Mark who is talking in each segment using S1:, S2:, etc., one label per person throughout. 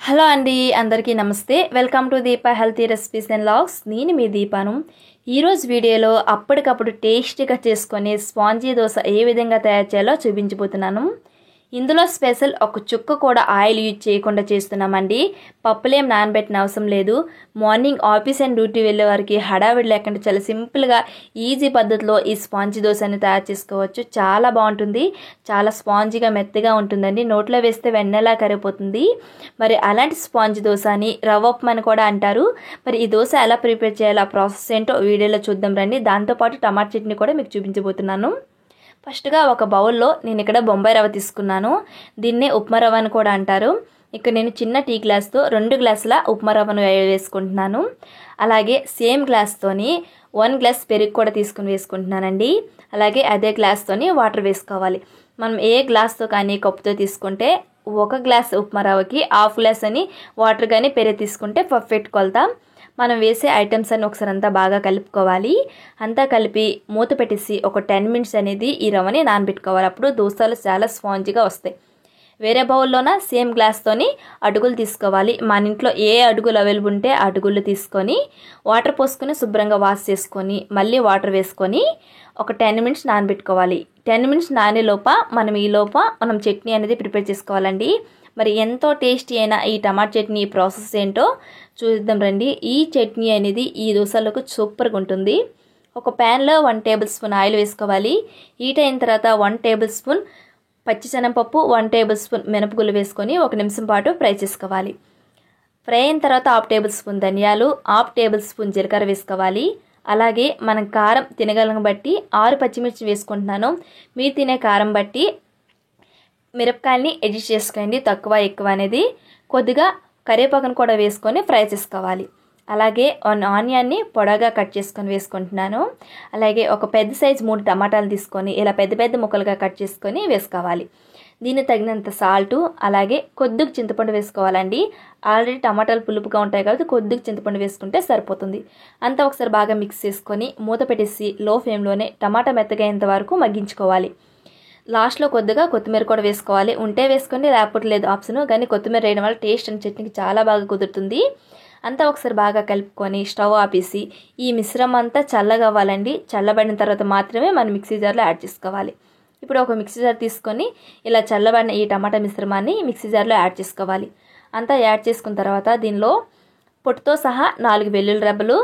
S1: Hello అండి, అందరికీ నమస్తే. Welcome to Deepa healthy recipes and logs. నేను మీ దీపాను. ఈరోజు వీడియోలో అప్పటికప్పుడు టేస్టీగా చేసుకునే స్పాంజీ దోశ ఏ విధంగా తయారు చేయాలో చూపించబోతున్నాను. ఇందులో స్పెషల్ ఒక చుక్క కూడా ఆయిల్ యూజ్ చేయకుండా చేస్తున్నామండి. పప్పులేం నానబెట్టిన అవసరం లేదు. మార్నింగ్ ఆఫీస్ అండ్ డ్యూటీ వెళ్ళే వారికి హడావిడి లేకుండా చాలా సింపుల్గా ఈజీ పద్ధతిలో ఈ స్పాంజీ దోశని తయారు చేసుకోవచ్చు. చాలా బాగుంటుంది. చాలా స్పాంజీగా మెత్తగా ఉంటుందండి. నోట్లో వేస్తే వెన్నెలా కరిగిపోతుంది. మరి అలాంటి స్పాంజీ దోశ అని రవ్వ ఉప్మా అని కూడా అంటారు. మరి ఈ దోశ ఎలా ప్రిపేర్ చేయాలో ఆ ప్రాసెస్ ఏంటో వీడియోలో చూద్దాం రండి. దాంతోపాటు టమాటా చట్నీ కూడా మీకు చూపించబోతున్నాను. ఫస్ట్గా ఒక బౌల్లో నేను ఇక్కడ బొంబాయి రవ్వ తీసుకున్నాను. దీన్నే ఉప్మా రవ్వ అని కూడా అంటారు. ఇక్కడ నేను చిన్న టీ గ్లాస్తో 2 గ్లాసుల ఉప్మా రవ్వను వేసుకుంటున్నాను. అలాగే సేమ్ గ్లాస్తోని 1 గ్లాస్ పెరుగు కూడా తీసుకుని వేసుకుంటున్నానండి. అలాగే అదే గ్లాస్తోని వాటర్ వేసుకోవాలి. మనం ఏ గ్లాస్తో కానీ కప్పుతో తీసుకుంటే 1 గ్లాస్ ఉప్మా రవ్వకి 1/2 గ్లాస్ అని వాటర్ కానీ పెరుగు తీసుకుంటే పర్ఫెక్ట్ కొలత. మనం వేసే ఐటమ్స్ అన్ని ఒకసారి అంతా బాగా కలుపుకోవాలి. అంతా కలిపి మూత పెట్టేసి ఒక 10 మినిట్స్ అనేది ఈ రవ్వని నానబెట్టుకోవాలి. అప్పుడు దోశలు చాలా స్పాంజీగా వస్తాయి. వేరే బౌల్లోన సేమ్ గ్లాస్తోని అడుగులు తీసుకోవాలి. మన ఇంట్లో ఏ అడుగులు అవైలబుల్ ఉంటే ఆ అడుగులు తీసుకొని వాటర్ పోసుకొని శుభ్రంగా వాష్ చేసుకొని మళ్ళీ వాటర్ వేసుకొని ఒక 10 మినిట్స్ నానబెట్టుకోవాలి. 10 మినిట్స్ నానేలోప మనం చట్నీ అనేది ప్రిపేర్ చేసుకోవాలండి. మరి ఎంతో టేస్టీ అయిన ఈ టమాటా చట్నీ ప్రాసెస్ ఏంటో చూద్దాం రండి. ఈ చట్నీ అనేది ఈ దోశలకు సూపర్గా ఉంటుంది. ఒక ప్యాన్లో 1 టేబుల్ స్పూన్ ఆయిల్ వేసుకోవాలి. హీట్ అయిన తర్వాత 1 టేబుల్ స్పూన్ పచ్చిశనగపప్పు, 1 టేబుల్ స్పూన్ మినపగుళ్ళు వేసుకొని 1 నిమిషం పాటు ఫ్రై చేసుకోవాలి. ఫ్రై అయిన తర్వాత 1/2 టేబుల్ స్పూన్ ధనియాలు, 1/2 టేబుల్ స్పూన్ జీలకర్ర వేసుకోవాలి. అలాగే మనం కారం తినగలను బట్టి 6 పచ్చిమిర్చి వేసుకుంటున్నాను. మీరు తినే కారం బట్టి మిరపకాయల్ని అడ్జస్ట్ చేసుకోండి, తక్కువ ఎక్కువ అనేది. కొద్దిగా కరివేపాకును కూడా వేసుకొని ఫ్రై చేసుకోవాలి. అలాగే 1 ఆనియన్ని పొడవుగా కట్ చేసుకొని వేసుకుంటున్నాను. అలాగే ఒక పెద్ద సైజు 3 టమాటాలు తీసుకొని ఇలా పెద్ద పెద్ద ముక్కలుగా కట్ చేసుకొని వేసుకోవాలి. దీనికి తగినంత సాల్టు, అలాగే కొద్దిగా చింతపండు వేసుకోవాలండి. ఆల్రెడీ టమాటాలు పులుపుగా ఉంటాయి కాబట్టి కొద్దిగా చింతపండు వేసుకుంటే సరిపోతుంది. అంతా ఒకసారి బాగా మిక్స్ చేసుకొని మూత పెట్టేసి లో ఫ్లేమ్లోనే టమాటా మెత్తగా అయ్యేంత వరకు మగ్గించుకోవాలి. లాస్ట్లో కొద్దిగా కొత్తిమీర కూడా వేసుకోవాలి. ఉంటే వేసుకోండి, లేకపోతే లేదు ఆప్షన్. కానీ కొత్తిమీర వేయడం వల్ల టేస్ట్ అండ్ చట్నీకి చాలా బాగా కుదురుతుంది. అంతా ఒకసారి బాగా కలుపుకొని స్టవ్ ఆపేసి ఈ మిశ్రమం అంతా చల్లగా అవ్వాలండి. చల్లబడిన తర్వాత మాత్రమే మనం మిక్సీ జార్లో యాడ్ చేసుకోవాలి. ఇప్పుడు ఒక మిక్సీ జార్ తీసుకొని ఇలా చల్లబడిన ఈ టమాటా మిశ్రమాన్ని మిక్సీ జార్లో యాడ్ చేసుకోవాలి. అంతా యాడ్ చేసుకున్న తర్వాత దీనిలో పొట్టుతో సహా 4 వెల్లుల్లి రెబ్బలు,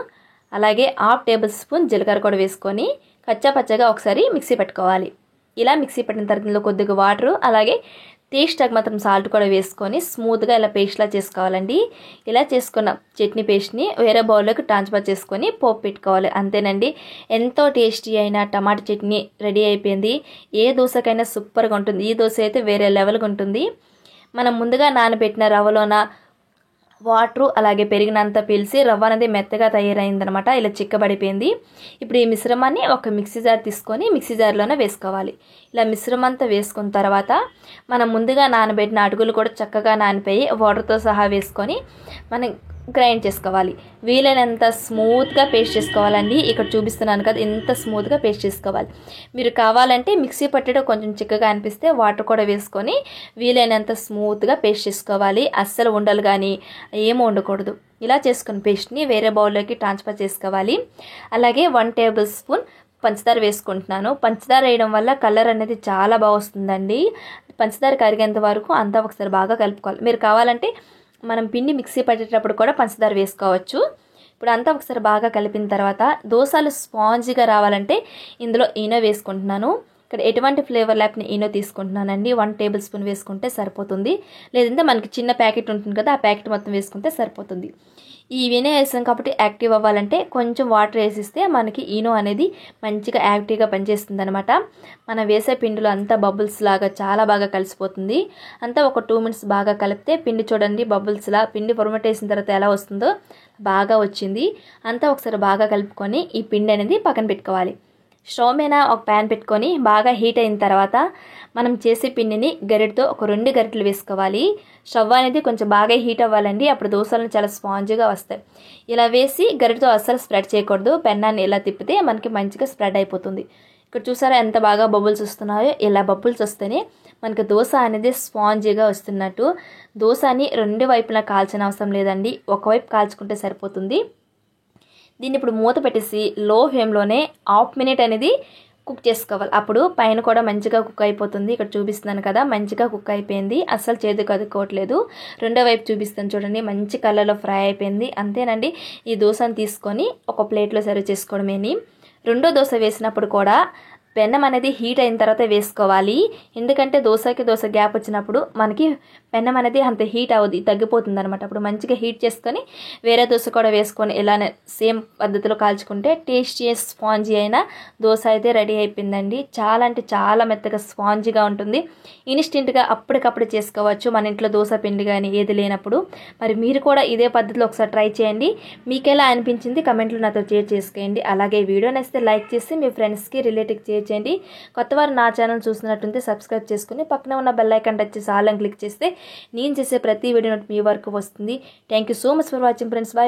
S1: అలాగే 1/2 టేబుల్ స్పూన్ జీలకర్ర కూడా వేసుకొని కచ్చా పచ్చగా ఒకసారి మిక్సీ పెట్టుకోవాలి. ఇలా మిక్సీ పెట్టిన తర్వాత కొద్దిగా వాటర్, అలాగే టేస్ట్ మాత్రం సాల్ట్ కూడా వేసుకొని స్మూత్గా ఇలా పేస్ట్లా చేసుకోవాలండి. ఇలా చేసుకున్న చట్నీ పేస్ట్ని వేరే బౌల్లోకి ట్రాన్స్ఫర్ చేసుకొని పోపు పెట్టుకోవాలి. అంతేనండి, ఎంతో టేస్టీ అయిన టమాటా చట్నీ రెడీ అయిపోయింది. ఏ దోశకైనా సూపర్గా ఉంటుంది. ఈ దోశ అయితే వేరే లెవెల్గా ఉంటుంది. మనం ముందుగా నానబెట్టిన రవ్వలోన వాటరు అలాగే పెరిగినంత పీల్చి రవ్వ అనేది మెత్తగా తయారైందనమాట. ఇలా చిక్కబడిపోయింది. ఇప్పుడు ఈ మిశ్రమాన్ని ఒక మిక్సీ జార్ తీసుకొని మిక్సీ జార్లోనే వేసుకోవాలి. ఇలా మిశ్రమం అంతా వేసుకున్న తర్వాత మనం ముందుగా నానబెట్టిన అటుకులు కూడా చక్కగా నానిపోయి వాటర్తో సహా వేసుకొని మనం గ్రైండ్ చేసుకోవాలి. వీలైనంత స్మూత్గా పేస్ట్ చేసుకోవాలండి. ఇక్కడ చూపిస్తున్నాను కదా, ఎంత స్మూత్గా పేస్ట్ చేసుకోవాలి. మీరు కావాలంటే మిక్సీ పట్టడం కొంచెం చిక్కగా అనిపిస్తే వాటర్ కూడా వేసుకొని వీలైనంత స్మూత్గా పేస్ట్ చేసుకోవాలి. అస్సలు ఉండలు కానీ ఏమీ ఉండకూడదు. ఇలా చేసుకున్న పేస్ట్ని వేరే బౌల్లోకి ట్రాన్స్ఫర్ చేసుకోవాలి. అలాగే 1 టేబుల్ స్పూన్ పంచదార వేసుకుంటున్నాను. పంచదార వేయడం వల్ల కలర్ అనేది చాలా బాగా వస్తుందండి. పంచదార కరిగేంత వరకు అంతా ఒకసారి బాగా కలుపుకోవాలి. మీరు కావాలంటే మనం పిండి మిక్సీ పట్టేటప్పుడు కూడా పంచదార వేసుకోవచ్చు. ఇప్పుడు అంతా ఒకసారి బాగా కలిపిన తర్వాత దోశలు స్పాంజీగా రావాలంటే ఇందులో ఈనో వేసుకుంటున్నాను. ఇక్కడ ఎటువంటి ఫ్లేవర్ లేకపోతే ఈనో తీసుకుంటున్నానండి. 1 టేబుల్ స్పూన్ వేసుకుంటే సరిపోతుంది. లేదంటే మనకి చిన్న ప్యాకెట్ ఉంటుంది కదా, ఆ ప్యాకెట్ మొత్తం వేసుకుంటే సరిపోతుంది. ఈ ఈనో వేసాం కాబట్టి యాక్టివ్ అవ్వాలంటే కొంచెం వాటర్ వేసిస్తే మనకి ఈనో అనేది మంచిగా యాక్టివ్గా పనిచేస్తుంది అనమాట. మనం వేసే పిండిలో అంతా బబుల్స్ లాగా చాలా బాగా కలిసిపోతుంది. అంతా ఒక 2 మినిట్స్ బాగా కలిపితే పిండి చూడండి బబుల్స్లా, పిండి ఫర్మెంట్ వేసిన తర్వాత ఎలా వస్తుందో బాగా వచ్చింది. అంతా ఒకసారి బాగా కలుపుకొని ఈ పిండి అనేది పక్కన పెట్టుకోవాలి. స్టవ్ మీద ఒక ప్యాన్ పెట్టుకొని బాగా హీట్ అయిన తర్వాత మనం చేసే పిండిని గరిటతో ఒక 2 గరిటెలు వేసుకోవాలి. స్టవ్ అనేది కొంచెం బాగా హీట్ అవ్వాలండి. అప్పుడు దోశలు చాలా స్పాంజీగా వస్తాయి. ఇలా వేసి గరిటతో అస్సలు స్ప్రెడ్ చేయకూడదు. పెన్నాన్ని ఇలా తిప్పితే మనకి మంచిగా స్ప్రెడ్ అయిపోతుంది. ఇక్కడ చూసారా ఎంత బాగా బబుల్స్ వస్తున్నాయో. ఇలా బబుల్స్ వస్తేనే మనకు దోశ అనేది స్పాంజీగా వస్తున్నట్టు. దోశని 2 వైపులా కాల్చిన అవసరం లేదండి, ఒకవైపు కాల్చుకుంటే సరిపోతుంది. దీన్ని ఇప్పుడు మూత పెట్టేసి లో ఫ్లేమ్లోనే 1/2 మినిట్ అనేది కుక్ చేసుకోవాలి. అప్పుడు పైన కూడా మంచిగా కుక్ అయిపోతుంది. ఇక్కడ చూపిస్తున్నాను కదా, మంచిగా కుక్ అయిపోయింది, అస్సలు చేతికి అదుకోవట్లేదు. రెండో వైపు చూపిస్తాను చూడండి, మంచి కలర్లో ఫ్రై అయిపోయింది. అంతేనండి. ఈ దోశను తీసుకొని ఒక ప్లేట్లో సర్వ్ చేసుకోవడమేని. రెండో దోశ వేసినప్పుడు కూడా పెనం అనేది హీట్ అయిన తర్వాత వేసుకోవాలి. ఎందుకంటే దోశకి దోశ గ్యాప్ వచ్చినప్పుడు మనకి పెనం అనేది అంత హీట్ అవ్వదు, తగ్గిపోతుంది అనమాట. అప్పుడు మంచిగా హీట్ చేసుకొని వేరే దోశ కూడా వేసుకొని ఇలానే సేమ్ పద్ధతిలో కాల్చుకుంటే టేస్టీ స్పాంజీ అయిన దోశ అయితే రెడీ అయిపోయిందండి. చాలా అంటే చాలా మెత్తగా స్పాంజీగా ఉంటుంది. ఇన్స్టెంట్గా అప్పటికప్పుడు చేసుకోవచ్చు మన ఇంట్లో దోశ పిండి కానీ ఏది లేనప్పుడు. మరి మీరు కూడా ఇదే పద్ధతిలో ఒకసారి ట్రై చేయండి. మీకు ఎలా అనిపించింది కమెంట్లో నాతో షేర్ చేసుకోండి. అలాగే వీడియో నచ్చితే లైక్ చేసి మీ ఫ్రెండ్స్కి రిలేటివ్కి షేర్ చేయండి. కొత్తవారు నా ఛానల్ చూస్తున్నట్టుంటే సబ్స్క్రైబ్ చేసుకుని పక్కన ఉన్న బెల్ ఐకాన్ టచ్ చేసి ఆల్ అని క్లిక్ చేస్తే నేను చేసే ప్రతి వీడియో మీ వరకు వస్తుంది. Thank you so much for watching friends. By.